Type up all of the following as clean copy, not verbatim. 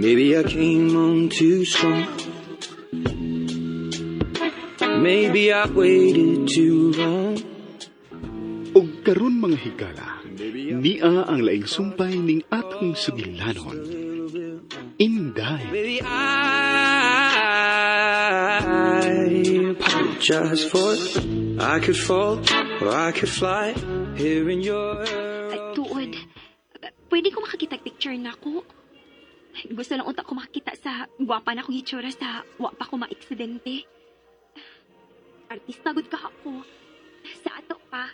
Maybe I came on too strong. Maybe I waited too long. Og karon mga higala, niya ang laing sumpay ning atong sugilanon. Inday. Maybe I apologize for it. I could fall or I could fly here in your... Tuod, pwede ko makakita picture na ako? Gusto lang unta ko makakita sa gwapa na akong itsura sa wapa ko maaksidente. Artista gud ka ako. Sa ato pa.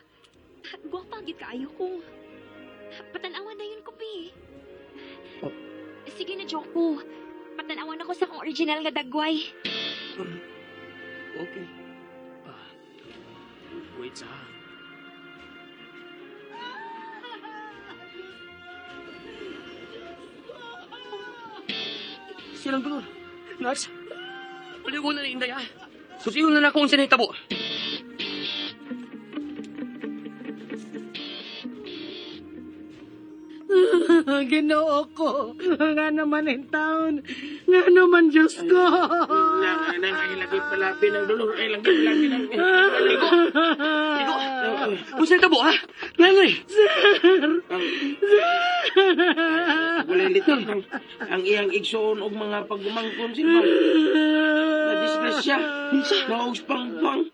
Gwapa gid kaayo ko. Patanawan na yun ko, Pi. Sige na, Joko. Patanawan ako sa akong original nga dagway. Okay. Wait sa... Silang dulor. Nars, paliw ko na ni Inday, ha? Susiyon na akong sinahitabo. Ginoo ko, nga naman ang taon, nga naman Diyos ko. Ay, lagi palabi ng dulor. Ay, lagi palabi ng... Ligo! Ligo! Kung sinahitabo, ha? Nanay! Wala lito ang iyang igsoon og mga pagumangkon silba. Na-disgrasya. Maus pang-pang.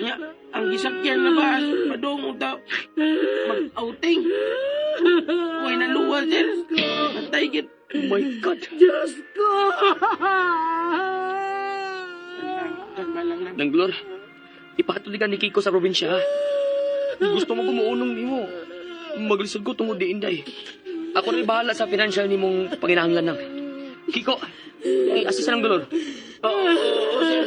Nya, ang gisakyan na ba? Padong uta. Mag-outing. Huwag na luwa, sir. Patay git. Oh my God! Diyos ko. Nang dulor, ipatuloy ka ni Kiko sa probinsya, ha? Gusto mo gumuunong ni mo. Maglisod ko tungod di Inday. Ako rin bahala sa financial ni mong panginahanglan ng. Kiko, i-assist ng dulor. Oo, sir.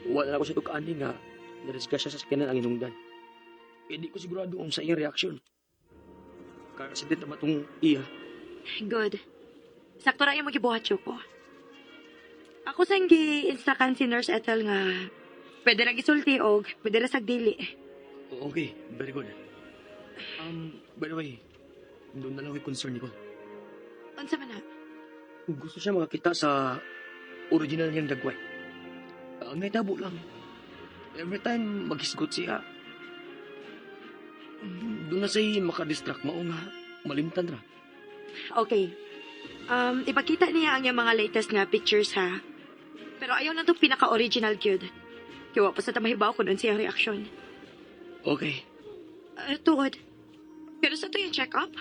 Wala na ako sa tukaan nga narisgasya sa sakyanan ang inungdan. Hindi ko sigurado kung sa iyong reaksyon. Kakasident naman itong iya. Good. Sakto ra yung magibuhat, Joko. Ako sang gi-instrakan si Nurse Ethel nga pwede ra gisulti og pwede ra sagdili. Okay, very good. By the way, doon na lang ako concern ko. Unsa man na? Gusto siya makakita sa original niyang dagway. Ang naitabo lang. Every time maghisgot siya, doon na siya makadistract mo nga malimtan ra. Okay. Ipakita niya ang iyang mga latest nga pictures, ha? Pero ayaw na itong pinaka-original, Gyud. Kaya pa sa tamahibaw ko doon siyang reaksyon. Okay. Tuod. Pero sa ito yung check-up?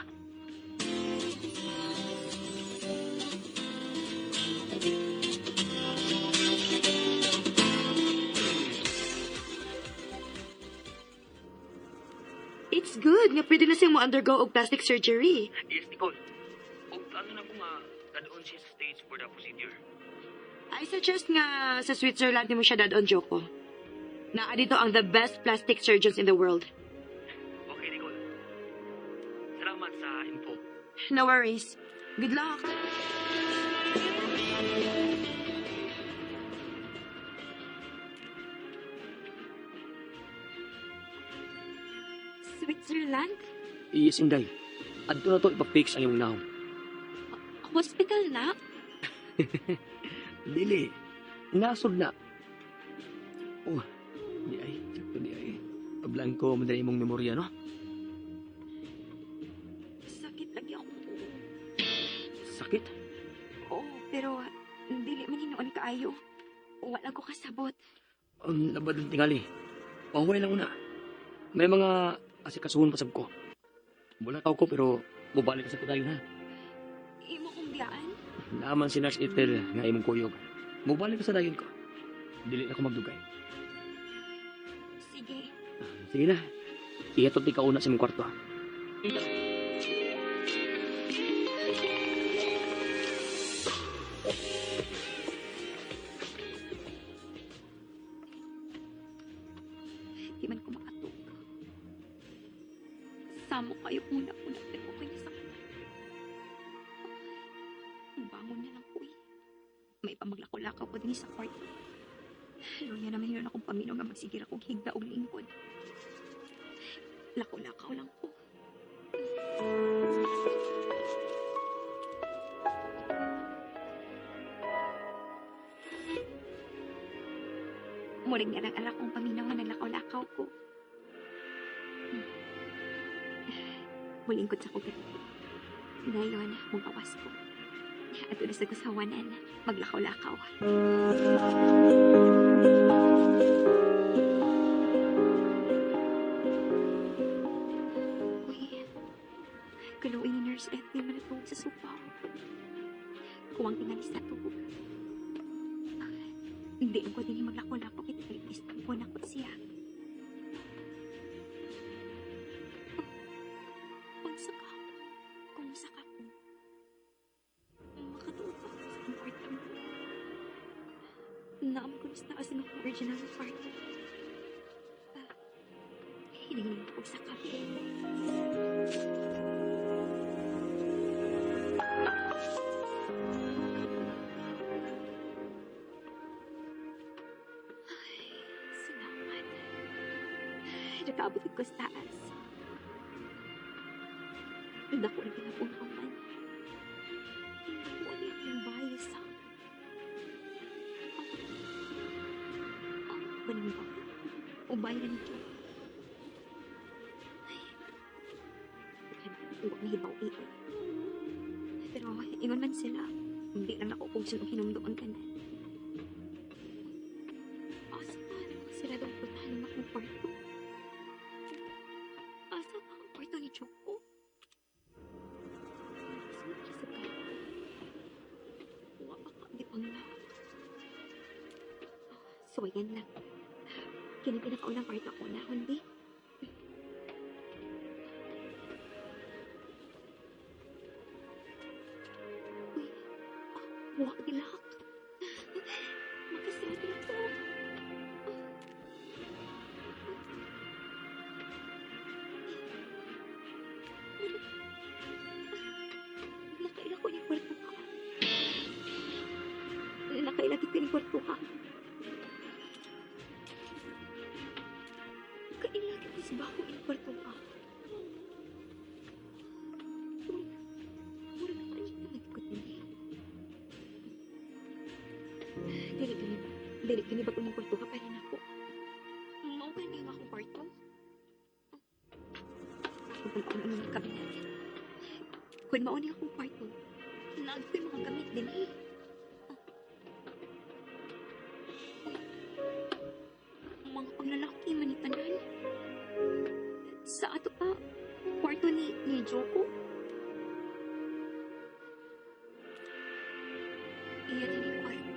It's good nga pwede na siyang mo-undergo og plastic surgery. Yes, Nicole. O plano na ko nga dadoon siya sa stage for the procedure. I suggest nga sa Switzerland mo siya dadon, Joko. Naa dito ang the best plastic surgeons in the world. Okay, Nicole. Salamat sa info. No worries. Good luck. Switzerland? Yes, Inday. Adto na to ipapix ang iyong nahong. Hospital na? Dili. Nasod na. Oh, di ay. Sakto di ay. Pablanko, madali mong memorya, no? Sakit lagi ako. Sakit? Oo, pero dili man hinoon kaayo. Wala ko kasabot. Ang labad ng tingali. Pahuway lang una. May mga asikasuhon pasab ko. Wala tao ko pero bubalik ka sa kudayon, ha? Imo kong biyaan? Naaman si Nurse Ethel nga imong kuyog. Mubalik ka sa dayon ko. Dili na ako magdugay. Sige. Sige na. Ihatot di ka una sa imong kwarto, ha? Di man ko makatog. Samo kayo una-una pero okay na sakit. Bangon na lang ko eh. May pamaglakaw-lakaw po din sa kwarto. Luya naman yun akong paminaw nga magsigir akong higda o lingkod. Lakaw-lakaw lang ko. Muring nga lang anak kong paminaw nga nalakaw-lakaw ko. Mulingkod sa kugat. Ngayon, mugawas ko. At ulas na ko sa wanan, maglakaw-lakaw. Uy, kaluin ni Nurse Effie manatawag sa sopa. Kuwang tingalis na tubog. Hindi ko din maglakaw-lakaw kita kaligtistan ko na ko siya. Kumusta ka ko? Makatuot pa ako sa compartment mo. Naam ko na taas ng original apartment. Hiningin ko sa kape. Salamat. Nakaabot ko sa taas. Dako na pinapunawan. Dako na yung bahay sa... Ganun ba? Ubay na nito. Huwag na hibaw iyon. Pero ingon man sila, hindi na nakukog silang hinumdoon ka na. Asa pa sila daw puntahan ng akong kwarto? Asa pa ang kwarto ni Choco? So, ayan lang. Kini pinakaunang kwarto ko na, hindi? Uy, wak nilak. Makasira nila to. Nakailak ko yung kwarto ka. Nakailagit ko yung kwarto ka. Kailagit ko sa bako yung kwarto ka. Murag na kanya na nagkot niya. Dili ka ni ba kung kwarto ka pa rin ako? Maugan niyo akong kwarto? Ako pa lang ang mga kabinet. Kung mauni akong kwarto, naagpoy mga gamit din eh. Mga panglalaki manitanan. Sa ato pa, kwarto ni Joko. Iyan na ni kwarto.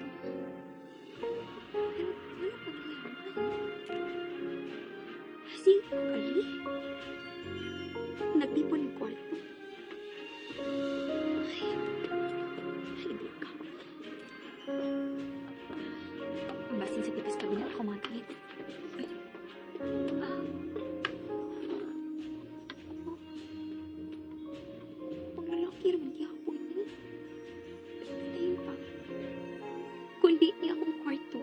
Pero wala pa niyaman. Sige, kali. Nagtipon ng kwarto. Hindi ka. Basin sa tipis kami na ako mga kahit. Paglalaki rin niya ako ini. Ayun pa. Kundi niya akong kwarto.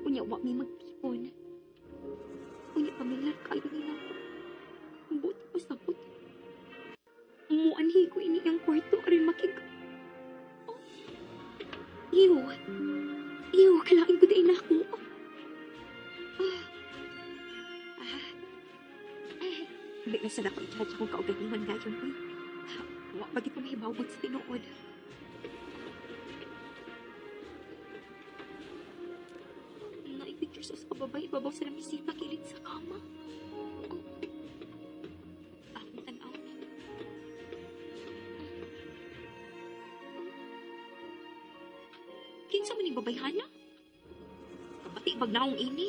Unya, wak may magtipon. Unya, pamilyar kayo nila ako. Buti pa sabot. Muanhi ko ini ang kwarto arin makig... Oh. Ew, kalain ko dahil ako. Hindi na sa dako i-judge akong kaugalingan gayon, uy. Wak pagi ko mahibawag sa tinuod. Naipictures sa kababay, babaw sa namisita kilid sa kama. Akong tanaw na. Kinsa man ni babayhana? Kabati bag naong ini.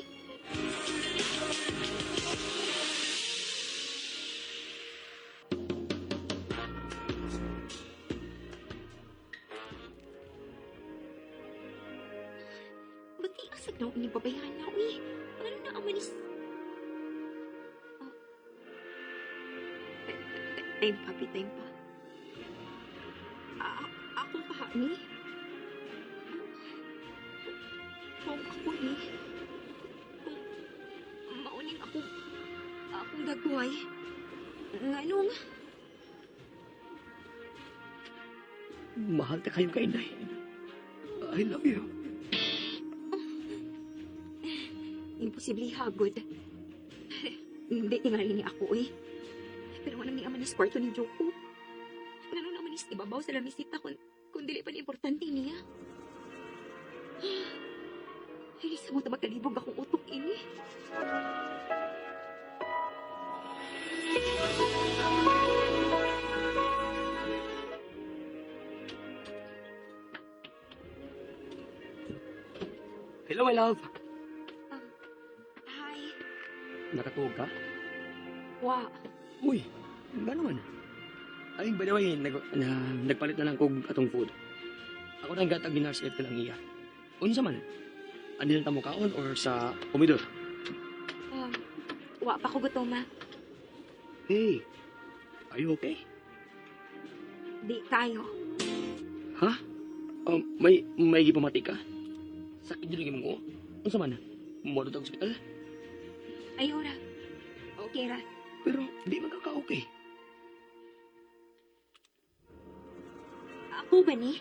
Bati asag naong ini babayhana, uy. Ano na amanis? Time pa, time pa. Akong kahani? Kung ako ni... Kung mauning akong dagway. Nganong... Mahal ka kayo kay Inday. I love you. Imposible hagod. Hindi tingali ni ako eh. Pero walang ni amanis kwarto ni Joko. Ngano naman is ibabaw sa lamisita kung dili pa ni importante niya. Ay, sa mo makalibog akong utok ini. Hello, my love. Hi. Nakatuog ka? Wa. Uy, gano'n man. Ay, by the way, nagpalit na lang kog atong food. Ako na gatag dinars ka lang iya. Unsa man? Andil ta mo kaon or sa komedor? Wa pa ko gutom, ma. Hey, are you okay? Di tayo. Ha? May gipamati ka? Sakit din yung mo? Unsa man? Mo sa ospital? Ayaw ra. Okay ra. Pero di man ka okay. Ako ba ni?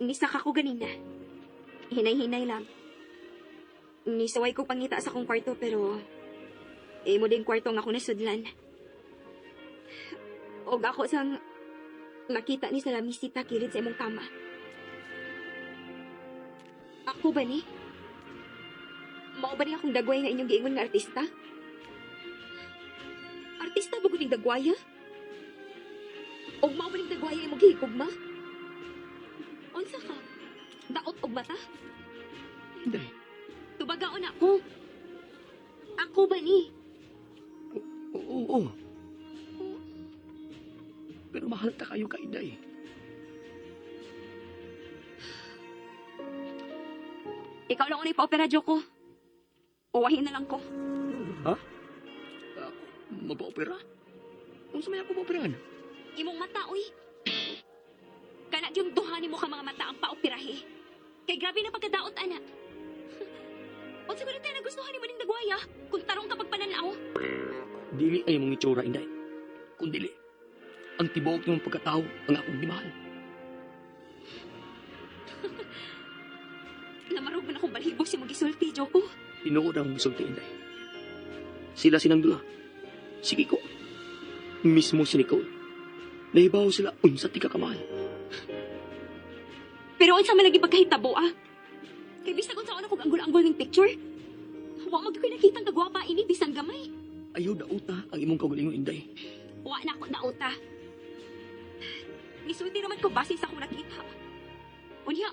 Nisak ako ganina. Hinay-hinay lang. Nisaway ko pangita sa kong kwarto pero... mo din kwarto nga ako nasudlan. Og ako sang... nakita ni sa lamisita kilid sa imong kama. Ako ba ni? Mao ba ni akong dagway nga inyong giingon nga artista? Artista ba kuning dagwaya? Og mao ba ning dagwaya imong gihigugma? Unsa ka? Daot og mata? Hindi. Tubagaon ako. Ako ba ni? Oo. Pero mahal ta kayo kay Inday. Ikaw lang unay pa-opera, Joko. Uwahin na lang ko. Ha? Ako? Mapa-opera? Unsa may ako pa-operahan? Imong mata, uy. Kana yung duhanin mo ka mga mata ang pa-operahe. Kay grabe na pagkadaot, ana. O siguro tayo nagustuhan ni mo ning dagwaya kung tarong kapag pananaw. Dili ay mong itsura, Inday. Kung dili, ang tibuok ng pagkatao ang akong di mahal. Namarog man akong balhibos si mong gisulti, Joko. Tinuod ang misulti, Inday. Sila sinang dula. Si Kiko. Mismo si Nicole. Nahibaw sila unsa ti ka kamahal. Pero unsa man lagi pagkahitabo, ah? Kay bisag unsa ako anggol-anggol ning picture. Wa mo gyud nakita ang kagwapa ini bisan gamay. Ayaw dauta ang imong kaugalingon, Inday. Wa na ako nauta. Nisulti naman ko base sa akong nakita. Unya,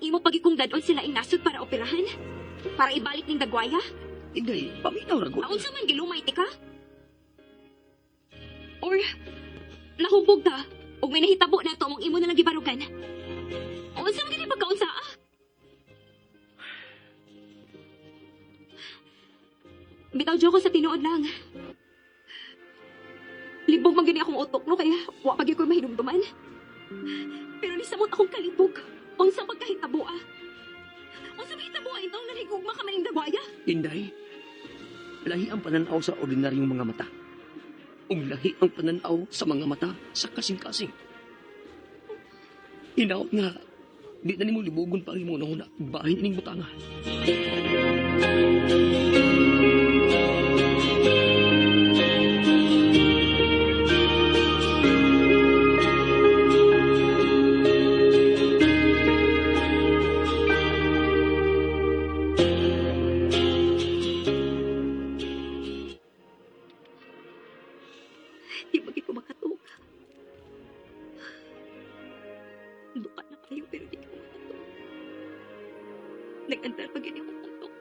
imo pagi kong dadon sila inasod para operahan? Para ibalik ning dagwaya? Inday, paminaw ra gud. Unsa man gilumay tika? Or nahubog ta ug may nahitabo na to mong imo na lang gibarugan. Unsa man gini pagkaunsa ah? Bitaw Joko sa tinuod lang. Libog man gani akong utok no kaya wa pagi ko mahinumduman. Pero nisamot akong kalibog. Unsa pagkahitabo ah? Unsa mahitabo ah itong naligugma ka maning dagwaya? Inday, lahi ang pananaw sa ordinaryong mga mata. Ug lahi ang pananaw sa mga mata sa kasing-kasing. Hinaot nga, di na nimo libugon pa rin mo na bahin ining butanga. Di ba ko makatog? Duka na kayo pero di ko makatog. Nag-andar pa ganyan akong utok.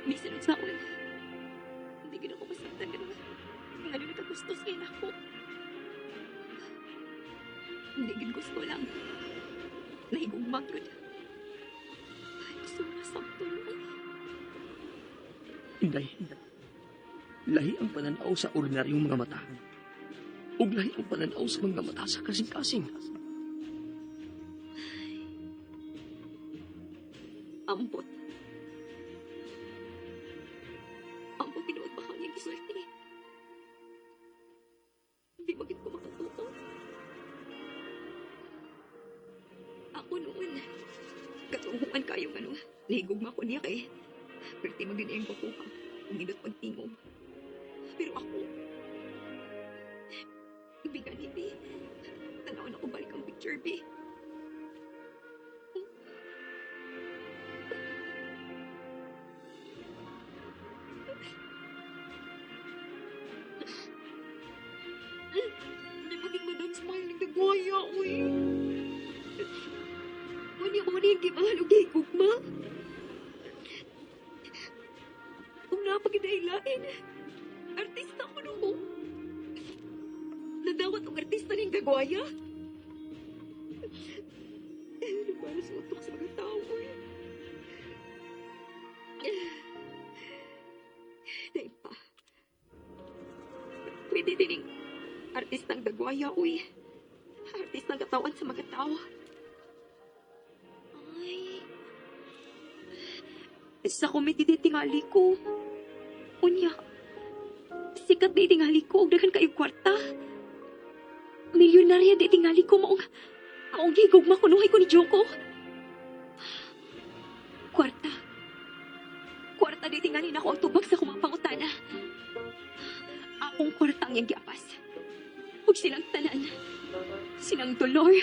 Bisan sa akong hindi gina ko masaktan ka naman. Nga nyo nakagustos ngayon ako. Hindi gin gusto lang. Nahigugmang yun. Gusto mo na sakto naman. Inday, lahi ang pananaw sa ordinaryong mga mata. ug lahi ang pananaw sa mga mata sa kasing-kasing. Ambot. Ambot tinuod ba kang yung isulti? Hindi magit ko makatuto. Ako noon, katunguan kayo nahigugma ko niya kay perti magandang kukuha kung indot pagtingog. Pero ako, bigan hindi. Tanaw na ko balik ang picture, B. Hindi maging madang smiling na buhaya, uy. Wani yung gimahalog kay Gugma. Kung napaginahilain, artista ko no. Nadawat ang artista ng gagwaya. Para sa utok sa mga tao, uy. Dahil pa. Pwede din yung artistang gagwaya, uy. Artistang katawan sa mga tao. Ay. Sa komedi di tingali ko. Unya. Sikat di tingali ko. Dagan kayo kwarta. Milyonarya di tingali ko. Maong gigugma ko nuhay ko ni Joko. Kwarta. Kwarta di tingali na ako ang tubag sa kumapangutana. Akong kwartang yung giapas. Huwag silang tanan. Silang Dolor,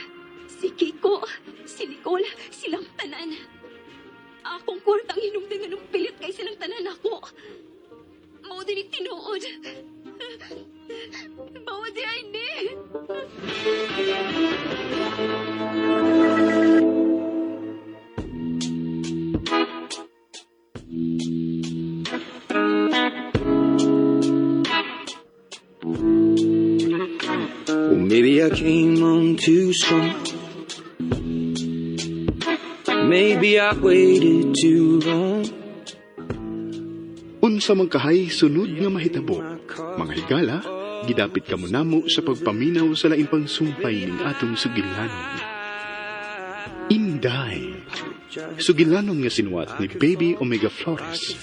si Kiko, si Nicole, silang tanan. Akong kwartang hinumdangan ng pilit kay silang tanan ako. Mao din tinuod. Mao di ay ni. Well, maybe I came on too strong. Maybe I waited too long. Unsa man kahay sunod nga mahitabo, mga higala, gidapit kamo namo sa pagpaminaw sa laing pangsumpay ning atong sugilanon. Inday. Sugilanon nga sinuwat ni Baby Omega Flores.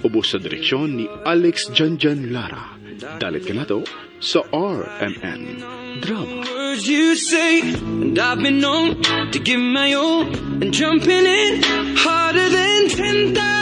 Ubos sa direksyon ni Alex Janjan Lara. Dalit ka na to sa RMN Drama. Words you say, and I've been known to give my all and jumping in harder than 10,000.